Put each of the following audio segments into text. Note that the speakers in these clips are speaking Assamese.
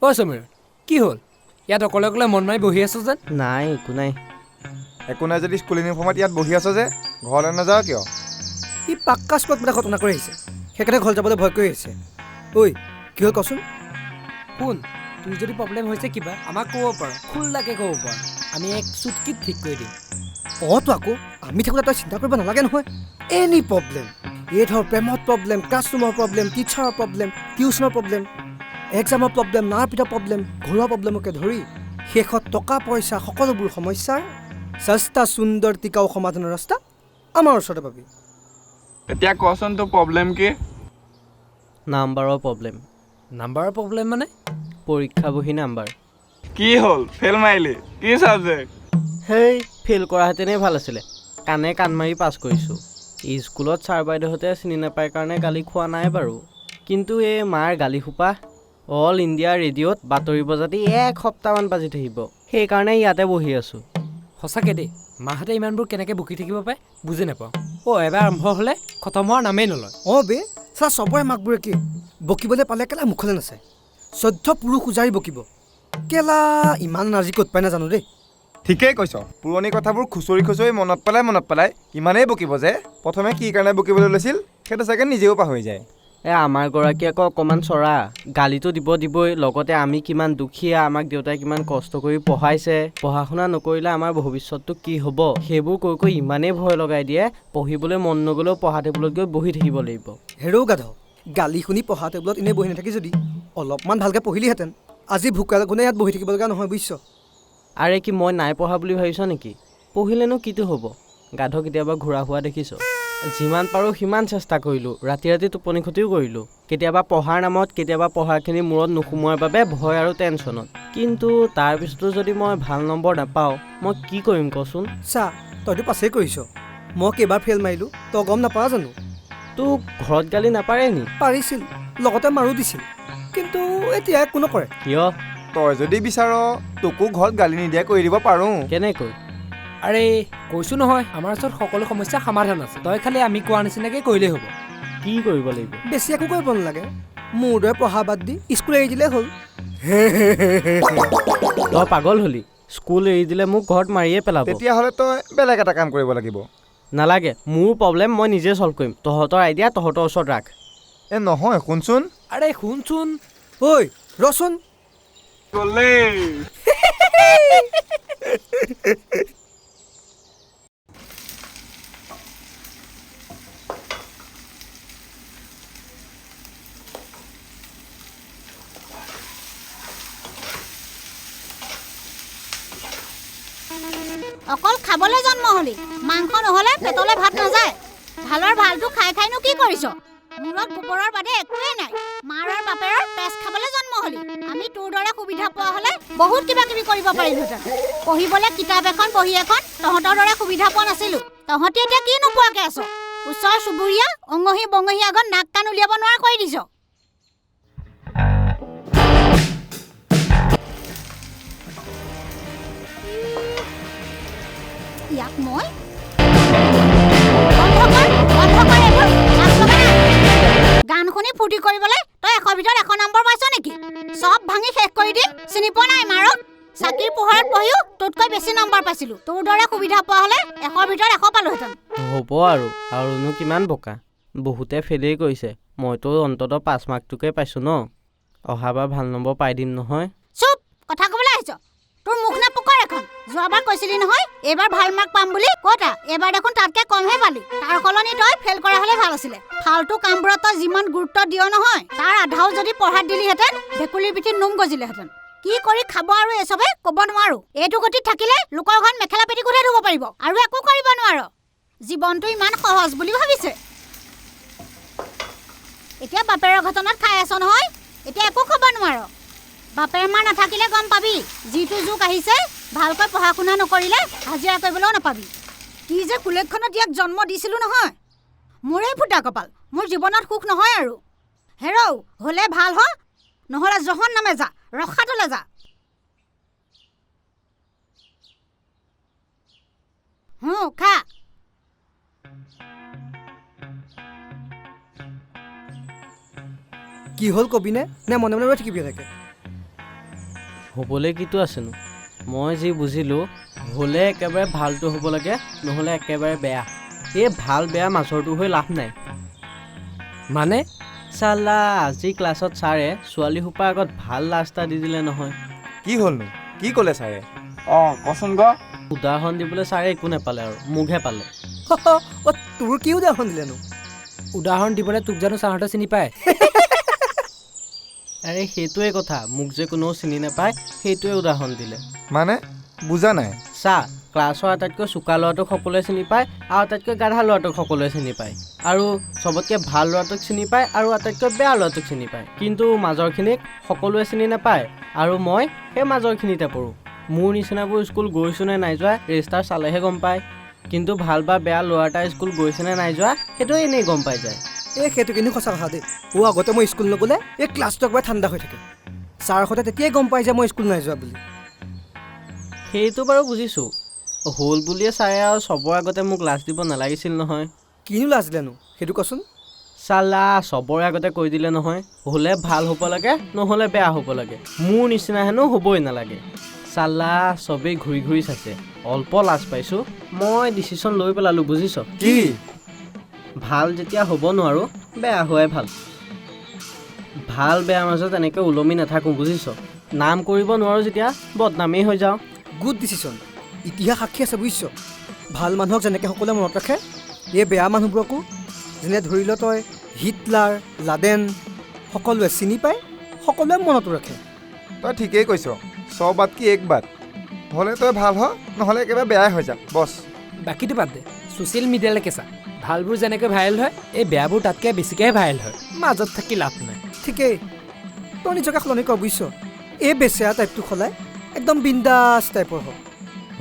অ' সমীৰ কি হ'ল ইয়াত অকলে অকলে মন মাৰি বহি আছো যেন? নাই একো নাই। একো নাই যদি স্কুল ইউনিফৰ্মত ইয়াত বহি আছ যে ঘৰলৈ নাযাওঁ কিয়? সি পাক্কা স্কুলত এটা ঘটনা কৰি আহিছে, সেইকাৰণে ঘৰ যাবলৈ ভয় কৰি আহিছে। ঐ কি হ'ল কচোন? শুন, তোৰ যদি প্ৰব্লেম হৈছে কিবা আমাক ক'ব পাৰ, খোলাকে ক'ব পাৰ, আমি এক চুটকিত ঠিক কৰি দিম। অঁ তো আকৌ আমি থাকোঁতে তই চিন্তা কৰিব নালাগে নহয়। এনি প্ৰব্লেম, এই ধৰ প্ৰেমত প্ৰব্লেম, ক্লাছৰুমৰ প্ৰব্লেম, টিচাৰৰ প্ৰব্লেম, টিউচনৰ প্ৰব্লেম, এক্সামৰ প্ৰব্লেম, মাৰপিটৰ প্ৰব্লেম, ঘৰুৱা প্ৰব্লেমকে ধৰি শেষত টকা পইচা সকলোবোৰ সমস্যাৰ সস্তা সুন্দৰ টিকাও সমাধানৰ ৰাস্তা আমাৰ ওচৰতে পাবি। এতিয়া কচোন তোৰ প্ৰব্লেম কি? নাম্বাৰৰ প্ৰব্লেম। নাম্বাৰৰ প্ৰব্লেম মানে? পৰীক্ষা বহি নাম্বাৰ। কি হ'ল ফেল মাৰিলি? কি ছাবজেক্ট? হেই ফেইল কৰাহেঁতেনেই ভাল আছিলে, কাণে কাণ মাৰি পাছ কৰিছোঁ। স্কুলত ছাৰ বাইদেউহঁতে চিনি নাপায় কাৰণে গালি খোৱা নাই বাৰু, কিন্তু এই মাৰ গালি সোপা অল ইণ্ডিয়া ৰেডিঅ'ত বাতৰি বজাতি এক সপ্তাহমান বাজি থাকিব, সেইকাৰণে ইয়াতে বহি আছোঁ। সঁচাকৈ দেই, মাহঁতে ইমানবোৰ কেনেকৈ বকি থাকিব পাৰে বুজি নাপাওঁ। অ' এবাৰ আৰম্ভ হ'লে খতম হোৱাৰ নামেই নলয়। অঁ বে চা চবৰে মাকবোৰে কি বকিবলৈ পালে কেলা মুখলৈ নাচায়, 14 পুৰুষ উজাৰি বকিব। কেলা ইমান নাৰ্জি ক'ত পাই নাজানো দেই। ঠিকেই কৈছ, পুৰণি কথাবোৰ খুচৰি খুচৰি মনত পেলাই ইমানেই বকিব যে প্ৰথমে কি কাৰণে বকিবলৈ লৈছিল সেইটো চাগে নিজেও পাহৰি যায়। আমাৰ গৰাকী আকৌ অকণমান চৰা, গালিটো দিবই, লগতে আমি কিমান দুখীয়া, আমাক দেউতাই কিমান কষ্ট কৰি পঢ়াইছে, পঢ়া শুনা নকৰিলে আমাৰ ভৱিষ্যতটো কি হ'ব সেইবোৰ কৈ কৈ ইমানেই ভয় লগাই দিয়ে, পঢ়িবলৈ মন নগ'লেও পঢ়া টেবুলত গৈ বহি থাকিব লাগিব। হেৰৌ গাধ, গালি শুনি পঢ়া টেবুলত এনেই বহি নাথাকি যদি অলপমান ভালকৈ পঢ়িলিহেঁতেন আজি ভোকাল গুণে ইয়াত বহি থাকিব লগা নহয় বুজিছ। আৰে কি মই নাই পঢ়া বুলি ভাবিছ নেকি? পঢ়িলেনো কিটো হ'ব, গাধ কেতিয়াবা ঘূৰা হোৱা দেখিছ? যিমান পাৰোঁ সিমান চেষ্টা কৰিলোঁ, ৰাতি ৰাতি টোপনি ক্ষতিও কৰিলোঁ, কেতিয়াবা পঢ়াৰ নামত, কেতিয়াবা পঢ়াখিনি মূৰত নোসোমোৱাৰ বাবে ভয় আৰু টেনশ্যনত। কিন্তু তাৰপিছতো যদি মই ভাল নম্বৰ নাপাওঁ মই কি কৰিম কচোন? চা তইতো পাছেই কৰিছ, মই কেইবাৰ ফেইল মাৰিলোঁ তই গম নাপাৱ জানো? তোক ঘৰত গালি নাপাৰে নি? পাৰিছিল, লগতে মাৰো দিছিল, কিন্তু এতিয়া একো নকৰে। কিয়? তই যদি বিচাৰ তোকো ঘৰত গালি নিদিয়া কৰি দিব পাৰোঁ। কেনেকৈ? আৰে কৈছোঁ নহয়, আমাৰ ওচৰত সকলো সমস্যাৰ সমাধান আছে, তই খালি আমি কোৱাৰ নিচিনাকৈ কৰিলেই হ'ব। কি কৰিব লাগিব? বেছি একো কৰিব নালাগে, মোৰ দৰে পঢ়া বাদ দি স্কুল এৰি দিলেই হ'ল। তই পাগল হলি? স্কুল এৰি দিলে মোক ঘৰত মাৰিয়ে পেলাব। তেতিয়াহ'লে তই বেলেগ এটা কাম কৰিব লাগিব। নালাগে, মোৰ প্ৰব্লেম মই নিজে চল্ভ কৰিম, তহঁতৰ আইডিয়া তহঁতৰ ওচৰত ৰাখ। নহয় শুনচোন। আৰে শুনচোন। ঐ ৰচোন। অকল খাবলৈ জন্ম হলি, মাংস নহ'লে পেটলৈ ভাত নাযায়। ভালৰ ভালটো খাই খাইনো কি কৰিছ? মূৰত গোবৰৰ বাদে একোৱেই নাই। মাৰ আৰু বাপেৰৰ তেজ খাবলৈ জন্ম হলি। আমি তোৰ দৰে সুবিধা পোৱা হ'লে বহুত কিবা কিবি কৰিব পাৰিলোহেঁতেন। পঢ়িবলৈ কিতাপ এখন বহি এখন তহঁতৰ দৰে সুবিধা পোৱা নাছিলোঁ। তহঁতি এতিয়া কি নোপোৱাকৈ আছ? ওচৰ চুবুৰীয়া অঙহী বঙহী আগত নাক কাণ উলিয়াব নোৱাৰা কৰি দিছ। ইয়াক মই গান শুনি ফূৰ্তি কৰিবলৈ তই 100ৰ ভিতৰত 100 নম্বৰ পাইছ নেকি? চব ভাঙি শেষ কৰি দিম, চিনি পোৱা নাই মাৰক? চাকিৰ পোহৰত পঢ়িও তোতকৈ বেছি নম্বৰ পাইছিলোঁ। তোৰ দৰে সুবিধা পোৱা হ'লে 100ৰ ভিতৰত 100 পালোহেঁতেন। হ'ব আৰুনো কিমান বোকা, বহুতে ফেইলেই কৰিছে, মইতো অন্ততঃ 5 মাৰ্কটোকে পাইছোঁ ন। অহাবাৰ ভাল নম্বৰ পাই দিম নহয়। চুপ, কথা ক'বলৈ আহিছ? তোৰ মুখ নাপকৰ এখন। যোৱাবাৰ কৈছিলি নহয় এইবাৰ ভাল মাৰ্ক পাম বুলি, ক'তা এইবাৰ দেখোন তাতকৈ কমহে পালি। তাৰ সলনি তই ফেইল কৰা হ'লে ভাল আছিলে। ফাল্টু কামবোৰত তই যিমান গুৰুত্ব দিয় নহয়, তাৰ আধাও যদি পঢ়াত দিলিহেঁতেন ভেকুলীৰ পিঠিত নোম গজিলেহেঁতেন। কি কৰি খাব আৰু এচবে ক'ব নোৱাৰো। এইটো গতিত থাকিলে লোকৰ ঘৰত মেখেলা পেটি গোটাই ধুব পাৰিব আৰু একো কৰিব নোৱাৰ। জীৱনটো ইমান সহজ বুলি ভাবিছে। এতিয়া বাপেৰৰ ঘটনাত খাই আছ নহয়, এতিয়া একো খাব নোৱাৰ। বাপেৰ মা নাথাকিলে গম পাবি, যিটো যুগ আহিছে ভালকৈ পঢ়া শুনা নকৰিলে হাজিৰা কৰিবলৈও নাপাবি। কি যে কুলেখনত ইয়াক জন্ম দিছিলোঁ নহয়। মোৰেই ফুটা কপাল, মোৰ জীৱনত সুখ নহয় আৰু। হেৰৌ হ'লে ভাল হ, নহ'লে জহন নামে যা, ৰখাটোলৈ যা। খা। কি হ'ল কবিনে নে মনে মনে ৰৈ থাকিবি থাকে? হ'বলৈ কিটো আছেনো মই যি বুজিলোঁ হ'লে একেবাৰে ভালটো হ'ব লাগে নহ'লে একেবাৰে বেয়া এই ভাল বেয়া মাজৰটো হৈ লাভ নাই মানে চালা আজি ক্লাছত ছাৰে ছোৱালীসোপাৰ আগত ভাল ৰাস্তা দি দিলে নহয় কি হ'লনো কি ক'লে ছাৰে কচোন ক উদাহৰণ দিবলৈ ছাৰে একো নাপালে আৰু মোকহে পালে তোৰ কি উদাহৰণ দিলেনো উদাহৰণ দিবলৈ তোক জানো ছাৰহঁতে চিনি পায় আৰে সেইটোৱে কথা মোক যে কোনেও চিনি নাপায় সেইটোৱে উদাহৰণ দিলে মানে বুজা নাই চা ক্লাছৰ আটাইতকৈ চোকা ল'ৰাটোক সকলোৱে চিনি পায় আৰু আটাইতকৈ গাধা ল'ৰাটোক সকলোৱে চিনি পায় আৰু চবতকৈ ভাল ল'ৰাটোক চিনি পায় আৰু আটাইতকৈ বেয়া ল'ৰাটোক চিনি পায় কিন্তু মাজৰখিনিক সকলোৱে চিনি নাপায় আৰু মই সেই মাজৰখিনিতে পৰোঁ মোৰ নিচিনাবোৰ স্কুল গৈছোঁ নে নাই যোৱা ৰেজিষ্টাৰ চালেহে গম পায় কিন্তু ভাল বা বেয়া ল'ৰা এটা স্কুল গৈছে নে নাই যোৱা সেইটো এনেই গম পাই যায় সেইটো কিন্তু সঁচা কথা দেই আগতে মই স্কুল নগ'লে এই ক্লাছটো একবাৰে ঠাণ্ডা হৈ থাকে ছাৰহঁতে তেতিয়াই গম পাই যে মই স্কুল নাই যোৱা বুলি সেইটো বাৰু বুজিছোঁ হ'ল বুলিয়ে ছাৰে আৰু চবৰ আগতে মোক লাজ দিব নালাগিছিল নহয় কিনো লাজ দিলেনো সেইটো কচোন চালা চবৰে আগতে কৈ দিলে নহয় হ'লে ভাল হ'ব লাগে নহ'লে বেয়া হ'ব লাগে মোৰ নিচিনা হেনো হ'বই নালাগে চালা চবেই ঘূৰি ঘূৰি চাইছে অল্প লাজ পাইছোঁ মই ডিচিশ্যন লৈ পেলালোঁ বুজিছ কি ভাল যেতিয়া হ'ব নোৱাৰোঁ বেয়া হোৱাই ভাল ভাল বেয়াৰ মাজত এনেকৈ ওলমি নাথাকোঁ বুজিছ নাম কৰিব নোৱাৰোঁ যেতিয়া বদনামেই হৈ যাওঁ গুড ডিচিশ্যন ইতিহাস সাক্ষী আছে বুজিছ ভাল মানুহক যেনেকৈ সকলোৱে মনত ৰাখে এই বেয়া মানুহবোৰকো যেনে ধৰি ল তই হিটলাৰ লাডেন সকলোৱে চিনি পায় সকলোৱে মনতো ৰাখে তই ঠিকেই কৈছ চব বাত কি এক বাত হ'লে তই ভাল হ নহ'লে একেবাৰে বেয়াই হৈ যা বছ বাকীটো বাদ দে ছ'চিয়েল মিডিয়ালৈকে চা ভালবোৰ যেনেকৈ ভাইৰেল হয় এই বেয়াবোৰ তাতকৈ বেছিকৈহে ভাইৰেল হয় মাজত থাকি লাভ নাই ঠিকেই তই নিজকে সলনি কৰ বুজিছ এই বেচেৰা টাইপটো সলাই একদম বিন্দাছ টাইপৰ হ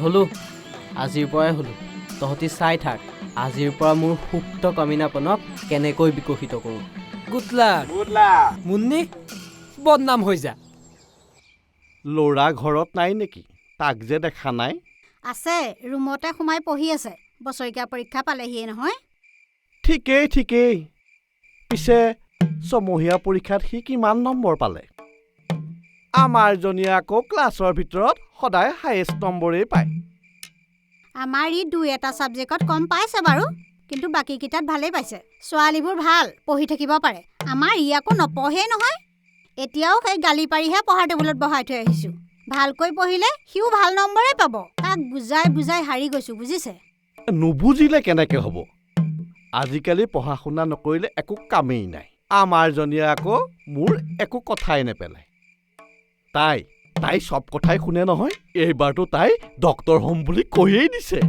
হ'লো আজিৰ পৰাই হ'লো তহঁতি চাই থাক আজিৰ পৰা মোৰ সুপ্ত কামিনাপনক কেনেকৈ বিকশিত কৰোঁ গুড লাক মুন্নি বদনাম হৈ যা ল'ৰা ঘৰত নাই নেকি তাক যে দেখা নাই আছে ৰুমতে সোমাই পঢ়ি আছে বছৰীয়া পৰীক্ষা পালেহিয়ে নহয় ঠিকেই পিছে ছমহীয়া পৰীক্ষাত সি কিমান নম্বৰ পালে আমাৰ জনীয়ে আকৌ ক্লাছৰ ভিতৰত সদায় হায়েষ্ট নম্বৰেই পায় আমাৰ ই 2-এটা ছাবজেক্টত কম পাইছে বাৰু কিন্তু বাকীকেইটাত ভালেই পাইছে ছোৱালীবোৰ ভাল পঢ়ি থাকিব পাৰে আমাৰ ই আকৌ নপঢ়েই নহয় এতিয়াও সেই গালি পাৰিহে পঢ়াৰ টেবুলত বহাই থৈ আহিছোঁ ভালকৈ পঢ়িলে সিও ভাল নম্বৰেই পাব তাক বুজাই হাৰি গৈছোঁ বুজিছে নুবুজিলে কেনেকৈ হ'ব আজিকালি পঢ়া শুনা নকৰিলে একো কামেই নাই আমাৰ জনীয়ে আকৌ মোৰ একো কথাই নেপেলায় তাই চব কথাই শুনে নহয় এইবাৰতো তাই ডক্তৰ হ'ম বুলি কৈয়েই দিছে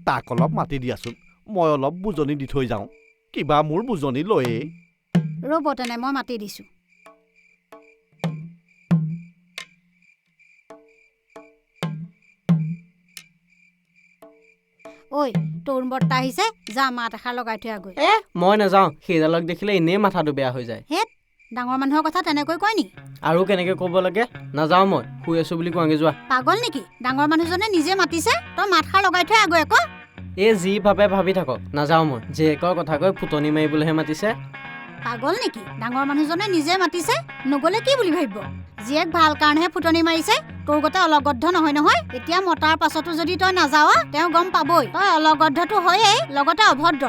তাক অলপ মাতি দিয়াচোন মই অলপ বুজনি দি থৈ যাওঁ কিবা মোৰ বুজনি লৈয়েই ৰ'ব তেনে মই মাতি দিছোঁ ঐ তোৰ বৰ্তা আহিছে যা মাত এষাৰ লগাই থৈ আগৈ মই নাযাওঁ সেইডালক দেখিলে এনেই মাথাটো বেয়া হৈ যায় হেত ডাঙৰ মানুহৰ কথা তেনেকৈ কয় নি আৰু কেনেকৈ ক'ব লাগে নাযাওঁ মই শুই আছোঁ বুলি কোৱাগে যোৱা পাগল নেকি ডাঙৰ মানুহজনে নিজে মাতিছে তই মাতষাৰ লগাই থৈ আগৈ আকৌ এই যি ভাবে ভাবি থাকক নাযাওঁ মই জীয়েকৰ কথা কৈ ফুটনি মাৰিবলৈহে মাতিছে পাগল নেকি ডাঙৰ মানুহজনে নিজে মাতিছে নগ'লে কি বুলি ভাবিব জীয়েক ভাল কাৰণেহে ফুটনি মাৰিছে তোৰ গতে অলগদ্ধ নহয় এতিয়া মতাৰ পাছতো যদি তই নাযাৱ তেওঁ গম পাবই তই অলগদ্ধটো হয়েই লগতে অভদ্ৰ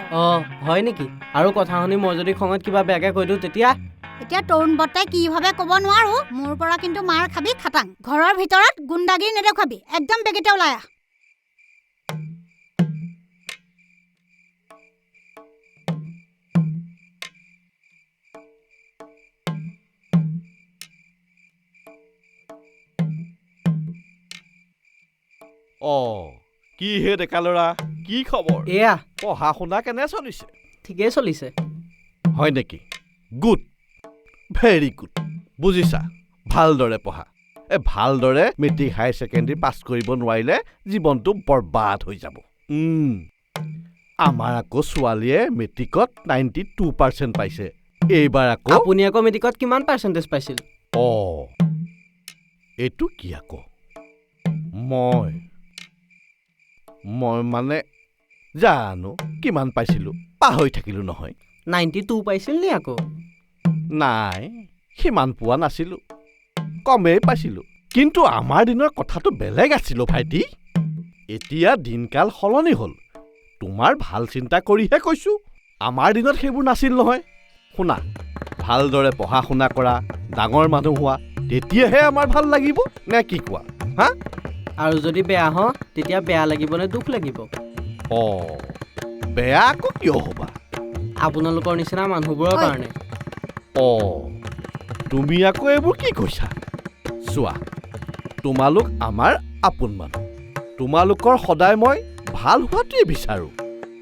হয় নেকি আৰু কথা শুনি মই যদি খঙত কিবা বেয়াকৈ কৈ দিওঁ তেতিয়া এতিয়া তৰুণ বৰ্তাই কি ভাবে ক'ব নোৱাৰো মোৰ পৰা কিন্তু মাৰ খাবি খাটাং ঘৰৰ ভিতৰত গুণ্ডাগিৰি নেদেখুৱাবি একদম বেগেতে ওলাই আহ কি হে ডেকা ল'ৰা কি খবৰ এয়া পঢ়া শুনা কেনে চলিছে ঠিকেই চলিছে হয় নেকি গুড ভেৰি গুড বুজিছা ভালদৰে পঢ়া ভালদৰে মেট্ৰিক হায়াৰ ছেকেণ্ডেৰী পাছ কৰিব নোৱাৰিলে জীৱনটো বৰবাদ হৈ যাব আমাৰ আকৌ ছোৱালীয়ে মেট্ৰিকত 92% পাইছে এইবাৰ আকৌ আপুনি আকৌ মেট্ৰিকত কিমান পাৰ্চেণ্টেজ পাইছিল এইটো কি আকৌ মই মানে জানো কিমান পাইছিলোঁ পাহৰি থাকিলোঁ নহয় 92 পাইছিল নি আকৌ নাই সিমান পোৱা নাছিলোঁ, কমেই পাইছিলোঁ। কিন্তু আমাৰ দিনৰ কথাটো বেলেগ আছিল ভাইটি। এতিয়া দিনকাল সলনি হ'ল। তোমাৰ ভাল চিন্তা কৰিহে কৈছোঁ। আমাৰ দিনত সেইবোৰ নাছিল নহয়। শুনা, ভালদৰে পঢ়া শুনা কৰা, ডাঙৰ মানুহ হোৱা, তেতিয়াহে আমাৰ ভাল লাগিব, নে কি কোৱা? হা? আৰু যদি বেয়া হওঁ তেতিয়া বেয়া লাগিব নে দুখ লাগিব? বেয়া আকৌ কিয় হ'বা? আপোনালোকৰ নিচিনা মানুহবোৰৰ কাৰণে। তুমি আকৌ এইবোৰ কি কৈছা? চোৱা, তোমালোক আমাৰ আপোন মানুহ। তোমালোকৰ সদায় মই ভাল হোৱাটোৱে বিচাৰোঁ।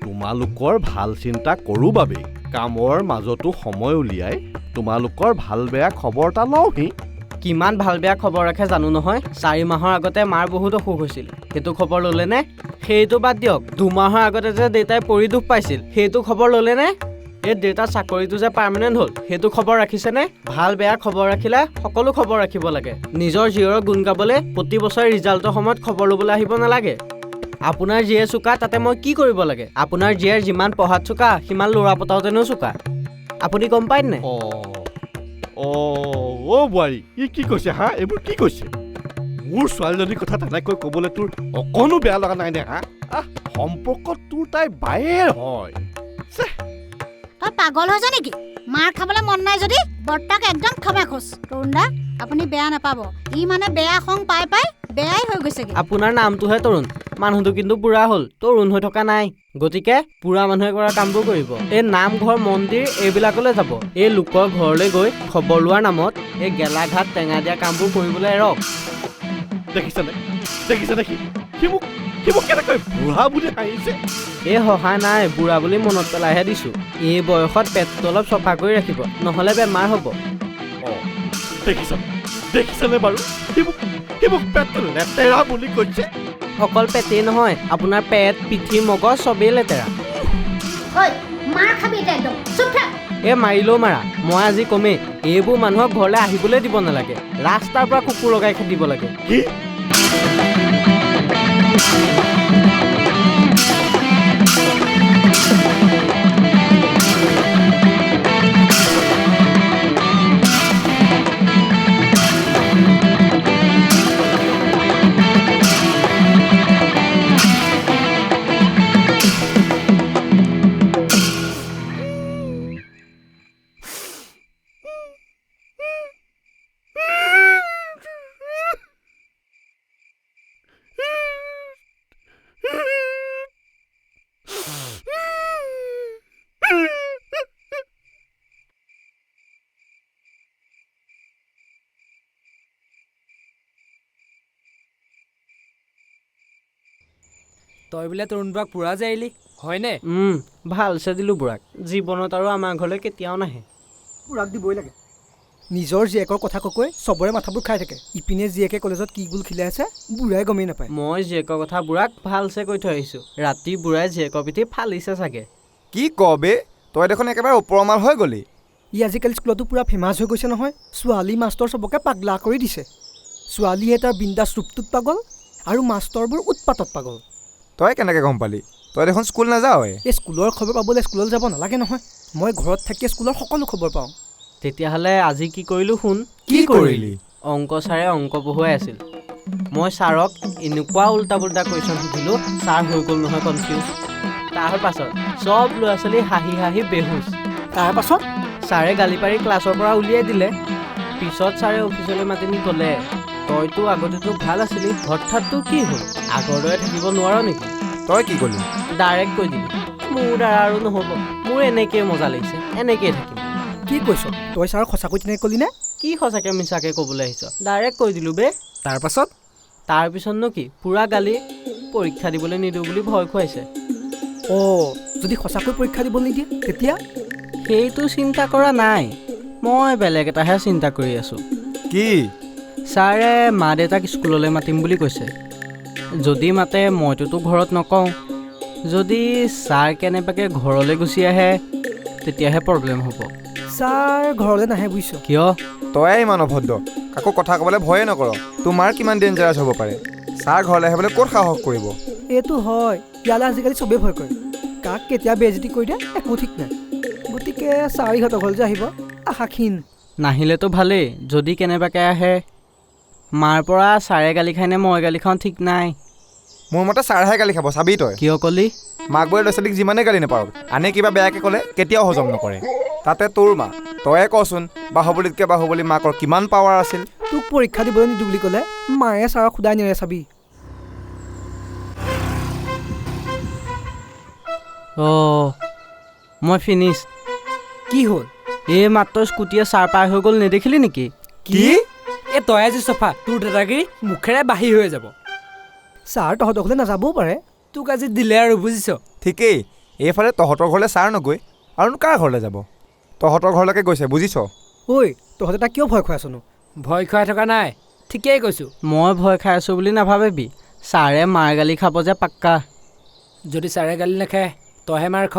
তোমালোকৰ ভাল চিন্তা কৰোঁ বাবেই কামৰ মাজতো সময় উলিয়াই তোমালোকৰ ভাল বেয়া খবৰ এটা লওঁহি। কিমান ভাল বেয়া খবৰ ৰাখে জানো নহয়। 4 মাহৰ আগতে মাৰ বহুত অসুখ হৈছিল, সেইটো খবৰ ল'লেনে? সেইটো বাদ দিয়ক, 2 মাহৰ আগতে যে দেউতাই পৰি দুখ পাইছিল, সেইটো খবৰ ল'লেনে? এই দেউতাৰ চাকৰিটো যে পাৰ্মানেণ্ট হ'ল, সেইটো খবৰ ৰাখিছেনে? ভাল বেয়া খবৰ ৰাখিলে সকলো খবৰ ৰাখিব লাগে। নিজৰ জীয়ৰৰ গুণ গাবলৈ প্ৰতি বছৰে ৰিজাল্টৰ সময়ত খবৰ ল'বলৈ আহিব নালাগে। আপোনাৰ জীয়ে চোকা তাতে মই কি কৰিব লাগে? আপোনাৰ জীয়েৰ যিমান পঢ়াত চোকা সিমান ল'ৰা পতাওঁতেনো চোকা। আপুনি গম পায় নাই? বোৱাৰী, ই কি কৈছে হা? এইবোৰ কি কৈছে? মোৰ ছোৱালীজনীৰ কথা তেনেকৈ ক'বলৈ তোৰ অকণো বেয়া লগা নাই নে? হা? সম্পৰ্কত তোৰ তাই বায়েৰ হয়। তই পাগল হৈছ নেকি? মাৰ খাবলৈ মন নাই যদি বৰ্তাক একদম ক্ষমা খোজ। তৰুণ দা, আপুনি বেয়া নাপাব। ই মানে বেয়া খং পাই পাই বেয়াই হৈ গৈছেগে। আপোনাৰ নামটোহে তৰুণ, মানুহটো কিন্তু বুঢ়া হ'ল, তৰুণ হৈ থকা নাই। গতিকে বুঢ়া মানুহে কৰা কামবোৰ কৰিব। এই নামঘৰ মন্দিৰ এইবিলাকলৈ যাব। এই লোকৰ ঘৰলৈ গৈ খবৰ লোৱাৰ নামত এই গেলা ঘাট টেঙা দিয়া কামবোৰ কৰিবলৈ এৰক। দেখিছেনে সি মোক কেনেকৈ বুঢ়া বুলি হাঁহিছে? এই সহায় নাই, বুঢ়া বুলি মনত পেলাইহে দিছোঁ। এই বয়সত পেটটো অলপ চফা কৰি ৰাখিব, নহ'লে বেমাৰ হ'ব। দেখিছেনে বাৰু? সি মোক পেটটো লেতেৰা বুলি কৈছে। অকল পেটেই নহয়, আপোনাৰ পেট, পিঠি, মগজ চবেই লেতেৰা। এই মাৰিলেও মাৰা, মই আজি কমেই, এইবোৰ মানুহক ঘৰলৈ আহিবলৈ দিব নালাগে। ৰাস্তাৰ পৰা কুকুৰ লগাই খেদিব লাগে। কি? তই বোলে তৰুণ বুঢ়াক পুৰা যে এৰিলি, হয়নে? ভালছে দিলোঁ বুঢ়াক। জীৱনত আৰু আমাৰ ঘৰলৈ কেতিয়াও নাহে। বুঢ়াক দিবই লাগে। নিজৰ জীয়েকৰ কথা কৈ চবৰে মাথাবোৰ খাই থাকে। ইপিনে জীয়েকে কলেজত কি গুল খিলাই আছে বুঢ়াই গমেই নাপায়। মই জীয়েকৰ কথা বুঢ়াক ভালছে কৈ থৈ আহিছোঁ। ৰাতি বুঢ়াই জীয়েকৰ পিঠি ফালিছে চাগে। কি কবে? তই দেখোন একেবাৰে ওপৰমাল হৈ গলি। ই আজিকালি স্কুলতো পুৰা ফেমাছ হৈ গৈছে নহয়। ছোৱালী মাষ্টৰ চবকে পাগলা কৰি দিছে। ছোৱালীয়ে তাৰ বিন্দাছ ৰূপটোত পাগল আৰু মাষ্টৰবোৰ উৎপাতত পাগল। তই কেনেকৈ গম পালি? তই দেখোন স্কুল নাযাৱ। এই স্কুলৰ খবৰ পাবলৈ স্কুললৈ যাব নালাগে নহয়। মই ঘৰত থাকি স্কুলৰ সকলো খবৰ পাওঁ। তেতিয়াহ'লে আজি কি কৰিলোঁ শুন। কি কৰিলি? অংক ছাৰে অংক পঢ়ুৱাই আছিল। মই ছাৰক এনেকুৱা উল্টা পুল্টা কুৱেশ্যন সুধিলোঁ, ছাৰ হৈ গ'ল নহয় কনফিউজ। তাৰ পাছত চব ল'ৰা ছোৱালী হাঁহি হাঁহি বেহুচ। তাৰ পাছত ছাৰে গালি পাৰি ক্লাছৰ পৰা উলিয়াই দিলে। পিছত ছাৰে অফিচলৈ মাতি নি ক'লে, তইতো আগতেতো ভাল আছিলি, হঠাৎতো কি হ'ল? আগৰ দৰে থাকিব নোৱাৰ নেকি? তই কি ক'লি? ডাইৰেক্ট কৈ দিলোঁ, মোৰ দ্বাৰা আৰু নহ'ব, মোৰ এনেকেই মজা লাগিছে, এনেকেই থাকিম। কি কৈছ? তই ছাৰক সঁচাকৈ তেনেকৈ ক'লি নে? কি সঁচাকৈ মিছাকৈ ক'বলৈ আহিছ? ডাইৰেক্ট কৈ দিলোঁ বে। তাৰপিছতনো কি, পূৰা গালি, পৰীক্ষা দিবলৈ নিদিওঁ বুলি ভয় খুৱাইছে। যদি সঁচাকৈ পৰীক্ষা দিব নিদিয়ে তেতিয়া? সেইটো চিন্তা কৰা নাই, মই বেলেগ এটাহে চিন্তা কৰি আছোঁ। কি? ছাৰে মা দেউতাক স্কুললৈ মাতিম বুলি কৈছে। যদি মাতে মইতোতো ঘৰত নকওঁ। যদি ছাৰ কেনেবাকৈ ঘৰলৈ গুচি আহে তেতিয়াহে প্ৰব্লেম হ'ব। ছাৰ ঘৰলৈ নাহে বুজিছ। কিয়? তই ইমান অভদ্ৰ, কাকো কথা ক'বলৈ ভয়ে নকৰ। তোমাৰ কিমান ডেঞ্জাৰাছ হ'ব পাৰে। ছাৰ ঘৰলৈ আহিবলৈ ক'ত সাহস কৰিব? এইটো হয়, ইয়ালৈ আজিকালি চবেই ভয় কৰে। কাক কেতিয়া বেজতি কৰি দিয়ে একো ঠিক নাই। গতিকে ছাৰ ইহঁতৰ ঘৰলৈ যে আহিব আশা ক্ষীণ। নাহিলেতো ভালেই, যদি কেনেবাকৈ আহে মাৰ পৰা ছাৰে গালি খায়নে মই গালি খাওঁ ঠিক নাই। মোৰ মতে ছাৰহে গালি খাব, চাবি তই। কিয় কলি? মাক বোৰে ল'ৰা ছোৱালীক যিমানেই গালি নাপাৰক, আনে কিবা বেয়াকৈ ক'লে কেতিয়াও হজম নকৰে। তাতে তোৰ মা, তয়ে কচোন বাহুবলীতকৈ বাহুবলী মাকৰ কিমান পাৱাৰ আছিল। তোক পৰীক্ষা দিবলৈ নিদিওঁ বুলি ক'লে মায়ে ছাৰক সোধাই নিৰে, চাবি। মই ফিনিছ। কি হ'ল? এই মাত্ৰ স্কুটিয়ে ছাৰ পাৰ হৈ গ'ল, নেদেখিলি নেকি? কি? এই তই আজি চফা, তোৰ দাদাগিৰি মুখেৰে বাহিৰ হৈ যাব। ছাৰ তহঁতৰ ঘৰলৈ নাযাবও পাৰে। তোক আজি দিলে আৰু বুজিছ। ঠিকেই, এইফালে তহঁতৰ ঘৰলৈ ছাৰ নগৈ আৰু কাৰ ঘৰলৈ যাব? তহঁতৰ ঘৰলৈকে গৈছে, বুজিছ? ঐ, তহঁতে তাক কিয় ভয় খুৱাই আছনো? ভয় খুৱাই থকা নাই, ঠিকেই কৈছোঁ। মই ভয় খাই আছোঁ বুলি নাভাবিবি, ছাৰে মাৰ গালি খাব যে পাক্কা। যদি ছাৰে গালি নাখায়, তইহে মাৰ খ,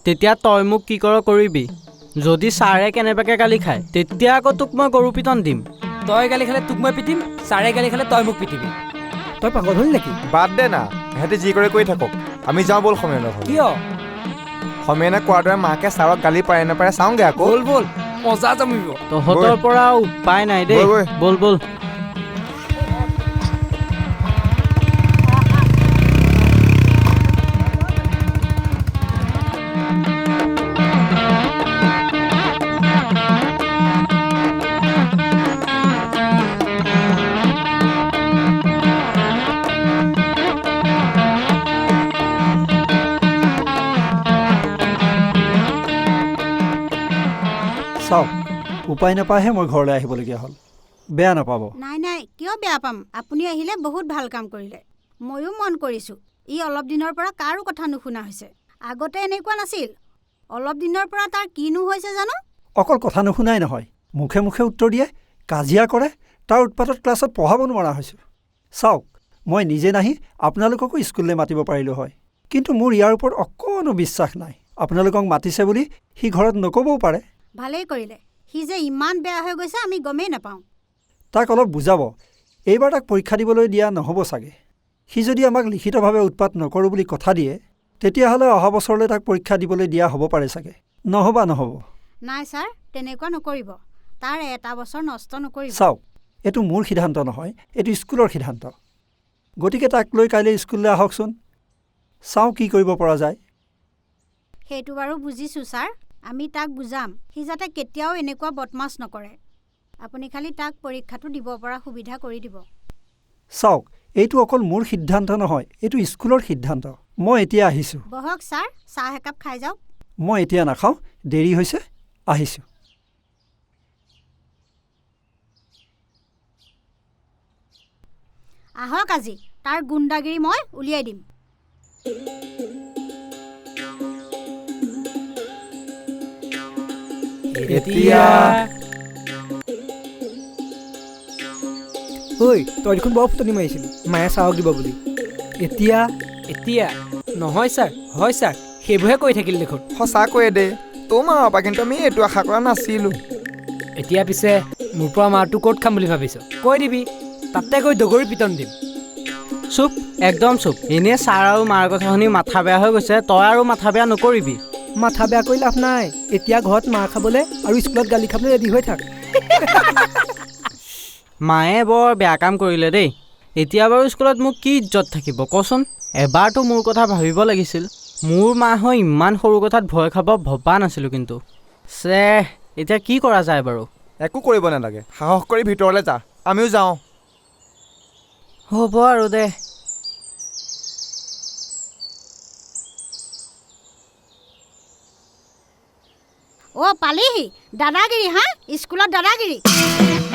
তেতিয়া তই মোক কি কৰ কৰিবি। যদি ছাৰে কেনেবাকৈ গালি খায় তেতিয়া আকৌ তোক মই গৰু পিটন দিম। তই গালি খালে তোক মই পিটিম, ছাৰে গালি খালে তই মোক পিটিবি। তই পাগল হলি নেকি? বাদ দে না, সিহঁতে যি কৰে কৰি থাকক। আমি যাওঁ ব'ল সমীৰণৰ ঘৰলৈ। কিয়? সমীৰণে কোৱাৰ দৰে মাকে ছাৰক গালি পাৰে নাপাৰে চাওঁগে আকৌ। ব'ল মজা জমিব। তহঁতৰ পৰা উপায় নাই দেই, ব'ল। চাওক, উপায় নাপায়হে মই ঘৰলৈ আহিবলগীয়া হ'ল। বেয়া নাপাব। নাই, কিয় বেয়া পাম? আপুনি আহিলে বহুত ভাল কাম কৰিলে। ময়ো মন কৰিছোঁ, ই অলপ দিনৰ পৰা কাৰো কথা নুশুনা হৈছে। আগতে এনেকুৱা নাছিল, অলপ দিনৰ পৰা তাৰ কিনো হৈছে জানো? অকল কথা নুশুনাই নহয়, মুখে মুখে উত্তৰ দিয়ে, কাজিয়া কৰে। তাৰ উৎপাতত ক্লাছত পঢ়াব নোৱাৰা হৈছোঁ। চাওক, মই নিজে নাহি আপোনালোককো স্কুললৈ মাতিব পাৰিলোঁ হয়, কিন্তু মোৰ ইয়াৰ ওপৰত অকণো বিশ্বাস নাই। আপোনালোকক মাতিছে বুলি সি ঘৰত নক'বও পাৰে। ভালেই কৰিলে, সি যে ইমান বেয়া হৈ গৈছে আমি গমেই নাপাওঁ। তাক অলপ বুজাব, এইবাৰ তাক পৰীক্ষা দিবলৈ দিয়া নহ'ব চাগে। সি যদি আমাক লিখিতভাৱে উৎপাত নকৰোঁ বুলি কথা দিয়ে, তেতিয়াহ'লে অহা বছৰলৈ তাক পৰীক্ষা দিবলৈ দিয়া হ'ব পাৰে চাগে। নহ'ব। নাই ছাৰ, তেনেকুৱা নকৰিব। তাৰ এটা বছৰ নষ্ট নকৰিব। চাওক, এইটো মোৰ সিদ্ধান্ত নহয়, এইটো স্কুলৰ সিদ্ধান্ত। গতিকে তাক লৈ কাইলৈ স্কুললৈ আহকচোন, চাওঁ কি কৰিব পৰা যায়। সেইটো বাৰু বুজিছোঁ ছাৰ, আমি তাক বুজাম। সি যাতে কেতিয়াও এনেকুৱা বদমাছ নকৰে। আপুনি খালি তাক পৰীক্ষাটো দিব পৰা সুবিধা কৰি দিব। চাওক, এইটো অকল মোৰ সিদ্ধান্ত নহয়, এইটো স্কুলৰ সিদ্ধান্ত। মই এতিয়া আহিছোঁ। বহক ছাৰ, চাহ একাপ খাই যাওক। মই এতিয়া নাখাওঁ, দেৰি হৈছে, আহিছোঁ। আহক, আজি তাৰ গুণ্ডাগিৰি মই উলিয়াই দিম। ঐ, তই দেখোন বৰ ফুটনি মাৰিছিলি মায়ে ছাৰক দিব বুলি। এতিয়া নহয় ছাৰ, হয় ছাৰ, সেইবোৰহে কৈ থাকিল দেখোন। সঁচাকৈয়ে দে, তোৰ মাৰ পৰা কিন্তু আমি এইটো আশা কৰা নাছিলোঁ। এতিয়া পিছে মোৰ পৰা মাৰটো ক'ত খাম বুলি ভাবিছ? কৈ দিবি, তাতে গৈ দগৰি পিটন দিম। চুপ, একদম চুপ। এনেই ছাৰ আৰু মাৰ কথা শুনি মাথা বেয়া হৈ গৈছে, তই আৰু মাথা বেয়া নকৰিবি। মাথা বেয়া কৰি লাভ নাই, এতিয়া ঘৰত মাৰ খাবলৈ আৰু স্কুলত গালি খাবলৈ ৰেডি হৈ থাক। মায়ে বৰ বেয়া কাম কৰিলে দেই। এতিয়া বাৰু স্কুলত মোক কি ইজ্জত থাকিব কচোন? এবাৰতো মোৰ কথা ভাবিব লাগিছিল। মোৰ মা হৈ ইমান সৰু কথাত ভয় খাব ভবা নাছিলোঁ, কিন্তু এতিয়া কি কৰা যায় বাৰু? একো কৰিব নালাগে, সাহস কৰি ভিতৰলৈ যা, আমিও যাওঁ। হ'ব আৰু দে। পালিহি দাদাগিৰি। হা, স্কুলত দাদাগিৰি।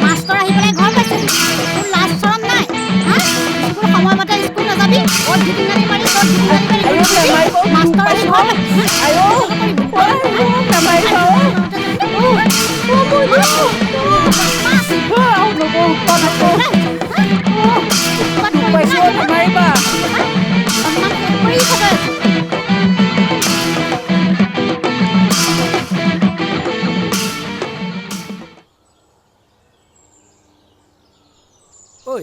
মাষ্টৰ আহি পেলাই ঘৰ পাইছেহি। তোৰ লাজ শৰম নাই? হা, স্কুল সময়মতে স্কুল নাযাবি, ঢিটিঙানি মাৰি মাষ্টৰ আহি ঘৰ ঐ,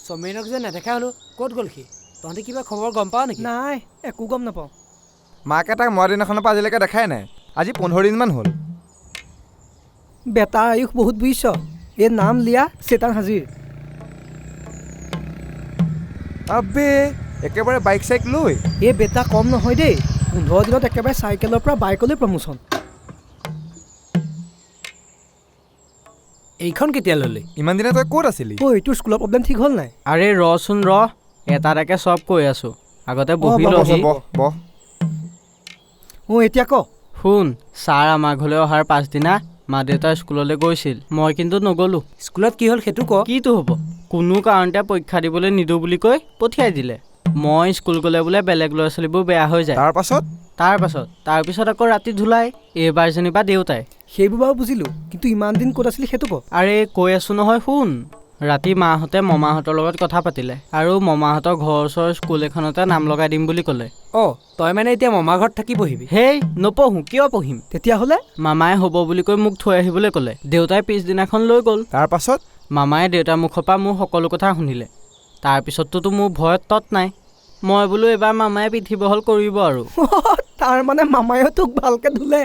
সমীৰণক যে নেদেখা হ'লো, ক'ত গ'ল সি? তহঁতে কিবা খবৰ গম পাৱ নেকি? নাই, একো গম নাপাওঁ। মাকে তাক মৰা দিনাখনৰ পৰা আজিলৈকে দেখাই নাই, আজি 15 দিনমান হ'ল। বেটাৰ আয়ুস বহুত বুজিছ এই নাম লিয়া চেতান হাজিৰ আবে একেবাৰে বাইক চাইক লৈ এই বেটা কম নহয় দেই 15 দিনত একেবাৰে চাইকেলৰ পৰা বাইকলৈ প্ৰমোশ্যন এইখন কেতিয়া ল'লি ইমান দিনে তই ক'ত আছিলি ঐ তোৰ স্কুলৰ প্ৰব্লেম ঠিক হ'ল নাই আৰে ৰচোন এটা এটাকে চব কৈ আছো আগতে বহি লহি বহ এতিয়া ক শুন ছাৰ আমাৰ ঘৰলৈ অহাৰ পাছদিনা মা দেউতা স্কুললৈ গৈছিল মই কিন্তু নগ'লো স্কুলত কি হ'ল সেইটো ক কিটো হ'ব কোনো কাৰণতে পৰীক্ষা দিবলৈ নিদিওঁ বুলি কৈ পঠিয়াই দিলে মই স্কুল গ'লে বোলে বেলেগ ল'ৰা ছোৱালীবোৰ বেয়া হৈ যায় তাৰপিছত আকৌ ৰাতি ধুলাই এইবাৰ যেনিবা দেউতাই সেইবোৰ বাৰু বুজিলোঁ কিন্তু ইমান দিন ক'ত আছিলি সেইটো ক আৰে কৈ আছো নহয় শুন ৰাতি মাহঁতে মমাহঁতৰ লগত কথা পাতিলে আৰু মমাহঁতৰ ঘৰৰ ওচৰৰ স্কুল এখনতে নাম লগাই দিম বুলি ক'লে তই মানে এতিয়া মামা ঘৰত থাকি পঢ়িবি হেই নপঢ়ো কিয় পঢ়িম তেতিয়াহ'লে মামাই হ'ব বুলি কৈ মোক থৈ আহিবলৈ ক'লে দেউতাই পিছদিনাখন লৈ গ'ল তাৰপাছত মামাই দেউতাৰ মুখৰ পৰা মোৰ সকলো কথা শুনিলে তাৰপিছততো মোৰ ভয়ত তত নাই মই বোলো এবাৰ মামাই পিঠি বহল কৰিব আৰু তাৰ মানে মামায়েও তোক ভালকে ধুলে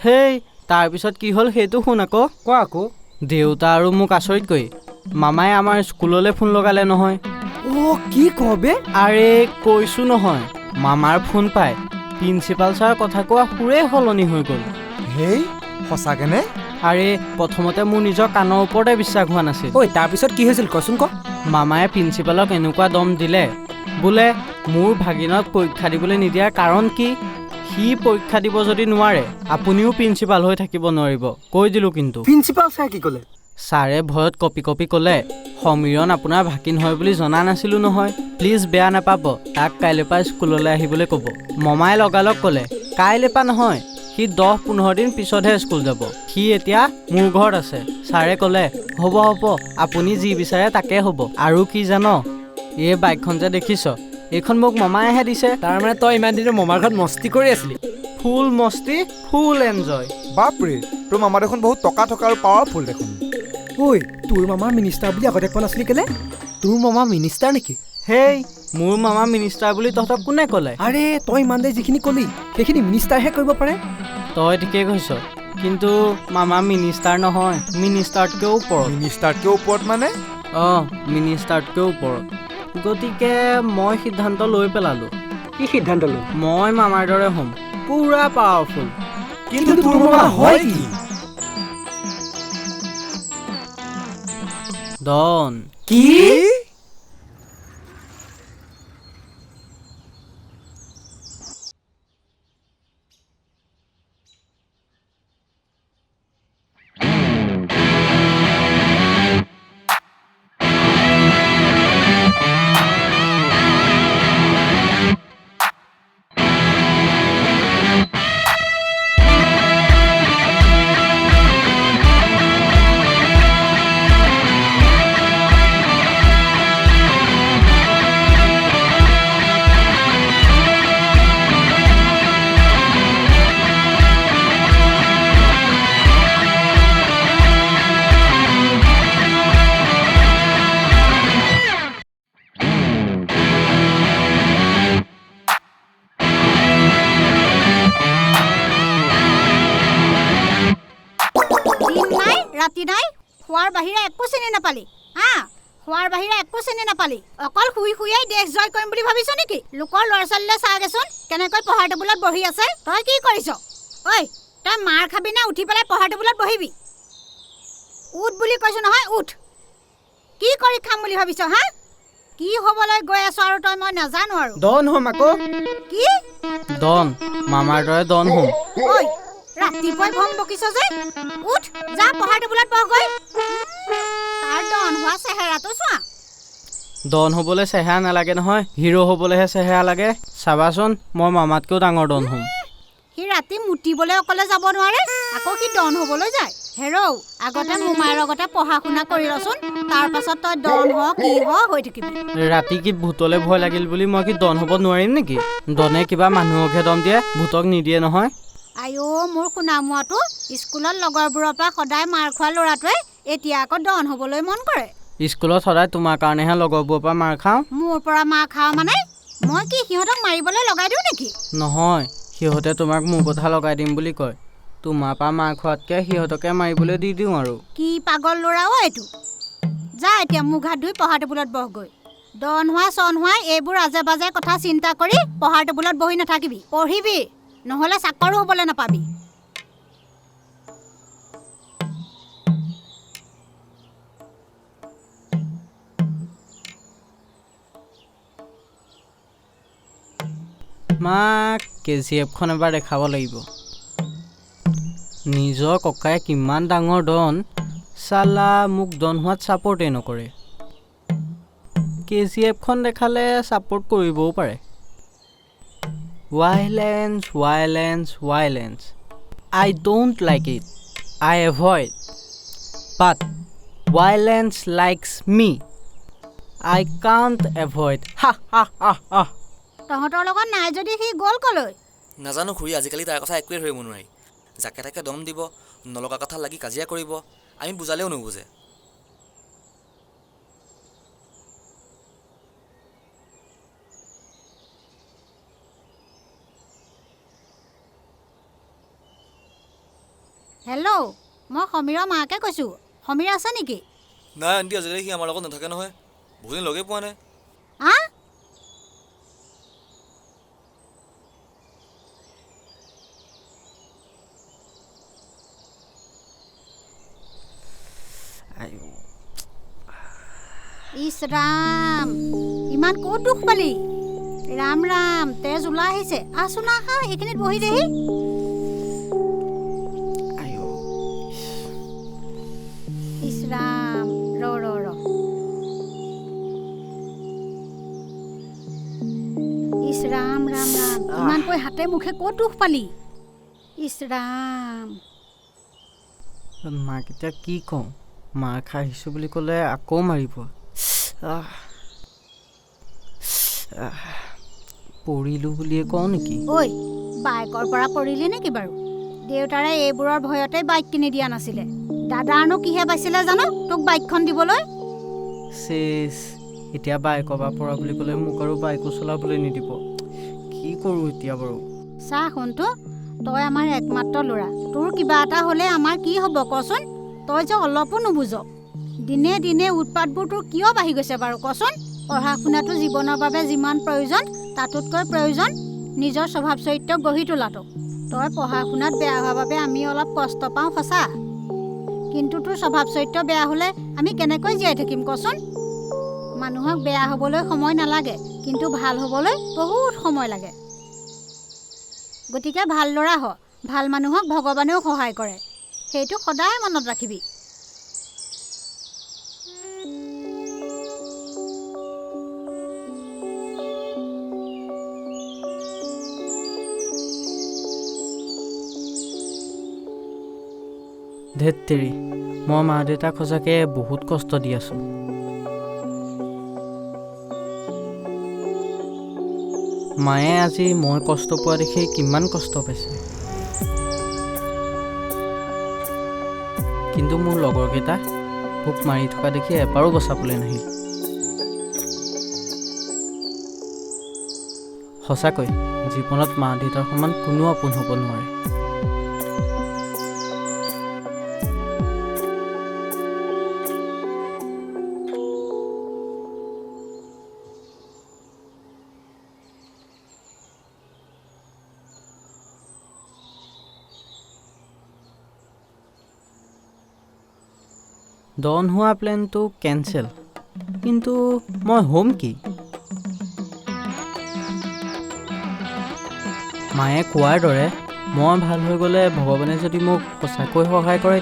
হেই তাৰপিছত কি হ'ল সেইটো শুন আকৌ দেউতা আৰু মোক আচৰিত কৰি মামাই আমাৰ স্কুললৈ ফোন লগালে নহয় কি কবে আৰে কৈছো নহয় মামাৰ ফোন পাই প্ৰিন্সিপাল ছাৰ কথা কোৱা সুৰে সলনি হৈ গ'ল হেই সঁচাকেনে আৰে প্ৰথমতে মোৰ নিজৰ কাণৰ ওপৰতে বিশ্বাস হোৱা নাছিল তাৰপিছত কি হৈছিল কচোন ক মামায়ে প্ৰিন্সিপালক এনেকুৱা দম দিলে বোলে মোৰ ভাগিনক পৰীক্ষা দিবলৈ নিদিয়াৰ কাৰণ কি সি পৰীক্ষা দিব যদি নোৱাৰে আপুনিও প্ৰিন্সিপাল হৈ থাকিব নোৱাৰিব কৈ দিলো কিন্তু প্ৰিন্সিপাল ছাৰ কি ক'লে ছাৰে ভয়ত কপি ক'লে সমীৰণ আপোনাৰ ভাগিন হয় বুলি জনা নাছিলো নহয় প্লিজ বেয়া নাপাব তাক কাইলৈ পৰা স্কুললৈ আহিবলৈ ক'ব মমাই লগালগ ক'লে কাইলৈ পৰা নহয় সি 10-15 দিন পিছতহে স্কুল যাব সি এতিয়া মোৰ ঘৰত আছে ছাৰে ক'লে হ'ব আপুনি যি বিচাৰে তাকে হ'ব আৰু কি জান এই বাইকখন যে দেখিছ এইখন মোক মমায়েহে দিছে তাৰমানে তই ইমান দিনৰ মমাৰ ঘৰত মস্তি কৰি আছিলি ফুল মস্তি ফুল এনজয় বাপৰে তোৰ মামা দেখোন বহুত টকা আৰু পাৱাৰফুল দেখোন তোৰ মামা মিনিষ্টাৰ বুলি আগতে কোৱা নাছিলি কেলে তোৰ মামা মিনিষ্টাৰ নেকি হেই মোৰ মামা মিনিষ্টাৰ বুলি তহঁতক কোনে ক'লে আৰে তই ইমান দেৰি যিখিনি ক'লি সেইখিনি মিনিষ্টাৰহে কৰিব পাৰে তই ঠিকেই কৈছ কিন্তু মামা মিনিষ্টাৰ নহয় মিনিষ্টাৰতকৈও ওপৰত মানে মিনিষ্টাৰতকৈও ওপৰত গতিকে মই সিদ্ধান্ত লৈ পেলালো কি সিদ্ধান্ত লৈ মই মামাৰ দৰে হ'ম পুৰা পাৱাৰফুল কিন্তু তোৰ মামা হয় কি ডন কি ৰাতি নাই খোৱাৰ বাহিৰে একো চিনি নাপালি খোৱাৰ বাহিৰে একো চিনি নাপালি অকল শুই দেশ জয় কৰিম বুলি ভাবিছ নেকি লোকৰ ল'ৰা ছোৱালীলৈ চাগেচোন কেনেকৈ পঢ়াৰ টেবুলত বহি আছে তই কি কৰিছ তই মাৰ খাবি নে উঠি পেলাই পঢ়াৰ টেবুলত বহিবি উঠ বুলি কৈছো নহয় উঠ কি কৰি খাম বুলি ভাবিছ কি হ'বলৈ গৈ আছ আৰু তই মই নাজানো আৰু ডন হ'ম আকৌ কি ডন মামাৰ দৰে ডন হ'ম ৰাতিপুৱাই ভম বকিছ যে উঠ যা পঢ়াৰ টেবুলত বহগৈ তাৰ ডন হোৱা চেহেৰাটো চোৱা ডন হ'বলৈ চেহেৰা নালাগে নহয় হিৰো হ'বলৈহে চেহেৰা লাগে চাবাচোন মই মামাতকৈও ডাঙৰ ডন হ'ম সি ৰাতি মুতিবলৈ অকলে যাব নোৱাৰে আকৌ সি ডন হ'বলৈ যায় হেৰৌ আগতে মোমাইৰ লগতে পঢ়া শুনা কৰি ৰচোন তাৰ পাছত তই ডন হ কি হ হৈ থাকিবি ৰাতি কি ভূতলৈ ভয় লাগিল বুলি মই কি ডন হ'ব নোৱাৰিম নেকি ডনে কিবা মানুহকহে দম দিয়ে ভূতক নিদিয়ে নহয় আইও মোৰ শুনামোৱাটো স্কুলত লগৰবোৰৰ পৰা সদায় মাৰ খোৱা ল'ৰাটোৱে এতিয়া আকৌ ডন হ'বলৈ মন কৰে স্কুলত সদায় তোমাৰ কাৰণেহে লগৰবোৰৰ পৰা মাৰ খাওঁ মোৰ পৰা মাৰ খাওঁ মানে মই কি সিহঁতক মাৰিবলৈ লগাই দিওঁ নেকি নহয় সিহঁতে তোমাক মোৰ কথা লগাই দিম বুলি কয় তোমাৰ পৰা মাৰ খোৱাতকৈ সিহঁতকে মাৰিবলৈ দি দিওঁ আৰু। কি পাগল ল'ৰাও এইটো। যা এতিয়া মুখ হাত ধুই পঢ়াৰ টেবুলত বহগৈ। ডন হোৱা চন হোৱা এইবোৰ আজে বাজে কথা চিন্তা কৰি পঢ়াৰ টেবুলত বহি নাথাকিবি, পঢ়িবি, নহ'লে চাকৰো হ'বলৈ নাপাবি। মাক KGF-খন এবাৰ দেখাব লাগিব। নিজৰ ককাই কিমান ডাঙৰ ডন, চালা মোক ডন হোৱাত ছাপৰ্টেই নকৰে। KGF-খন দেখালে ছাপৰ্ট কৰিবও পাৰে। Violence violence violence I don't like it, I avoid, but violence likes me, I can't avoid. তহঁতৰ লগত নাই যদি সি গ'ল কলৈ? নাজানো খুৰী, আজিকালি তাৰ কথা একোৱেই ধৰিব নোৱাৰি। যাকে তাকে দম দিব, নলগা কথা লাগি কাজিয়া কৰিব, আমি বুজালেও নুবুজে। হেল্ল', মই সমীৰৰ মাকে কৈছোঁ। সমীৰ আছে নেকি? নাই আণ্টি, আজিকালি সি আমাৰ লগত নাথাকে নহয়, বহুদিন লগেই পোৱা নাই। আ? ইছ ৰাম, ইমান ক'ত দুখ পালি? ৰাম ৰাম, তেজ ওলাই আহিছে। আছোন আহা, এইখিনিত বহি দেহি। ইছ ৰাম, ৰ ইছ ৰাম ৰাম ৰাম, ইমানকৈ হাতে মুখে ক'ত দুখ পালি? ইছ ৰাম। মাক এতিয়া কি কওঁ? মাৰ খাই আহিছোঁ বুলি ক'লে আকৌ মাৰিব। পৰিলোঁ বুলিয়ে কওঁ নেকি? ঐ, বাইকৰ পৰা পৰিলি নেকি বাৰু? দেউতাৰে এইবোৰৰ ভয়তে বাইক কিনি দিয়া নাছিলে। দাদাৰনো কিহে পাইছিলে জানো তোক বাইকখন দিবলৈ? চেচ, এতিয়া বাইকৰ পৰা পৰা বুলি ক'লে মোক আৰু বাইকো চলাবলৈ নিদিব। কি কৰোঁ এতিয়া বাৰু? চা শুনতো, তই আমাৰ একমাত্ৰ ল'ৰা। তোৰ কিবা এটা হ'লে আমাৰ কি হ'ব কচোন? তই যে অলপো নুবুজ। দিনে দিনে উৎপাতবোৰ তোৰ কিয় বাঢ়ি গৈছে বাৰু কচোন? পঢ়া শুনাটো জীৱনৰ বাবে যিমান প্ৰয়োজন, তাতোতকৈ প্ৰয়োজন নিজৰ স্বভাৱ চৰিত্ৰ গঢ়ি তোলাটো। তই পঢ়া শুনাত বেয়া হোৱাৰ বাবে আমি অলপ কষ্ট পাওঁ সঁচা, কিন্তু তোৰ স্বভাৱ চৰিত্ৰ বেয়া হ'লে আমি কেনেকৈ জীয়াই থাকিম কচোন? মানুহক বেয়া হ'বলৈ সময় নালাগে, কিন্তু ভাল হ'বলৈ বহুত সময় লাগে। গতিকে ভাল ল'ৰা হ, ভাল মানুহক ভগৱানেও সহায় কৰে, সেইটো সদায় মনত ৰাখিবি। ধেত তেৰি, মই মা দেউতাক সঁচাকৈ বহুত কষ্ট দি আছোঁ। মায়ে আজি মই কষ্ট পোৱা দেখি কিমান কষ্ট পাইছে, কিন্তু মোৰ লগৰকেইটা মোক মাৰি থকা দেখি এবাৰো বচাবলৈ নাহিল। সঁচাকৈ জীৱনত মা দেউতাৰ সমান কোনো আপোন হ'ব নোৱাৰে। ডন হোৱা প্লেনটো কেঞ্চেল, কিন্তু মই হ'ম কি? মায়ে কোৱাৰ দৰে মই ভাল হৈ গ'লে ভগৱানে যদি মোক সঁচাকৈ সহায় কৰে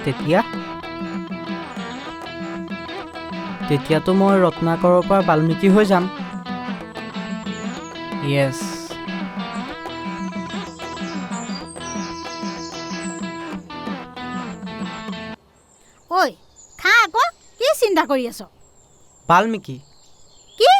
তেতিয়াতো মই ৰত্নাকৰৰ পৰা বাল্মীকি হৈ যাম। য়েছ। ঐ, খা আকৌ, কি চিন্তা কৰি আছ? বাল্মীকি কি?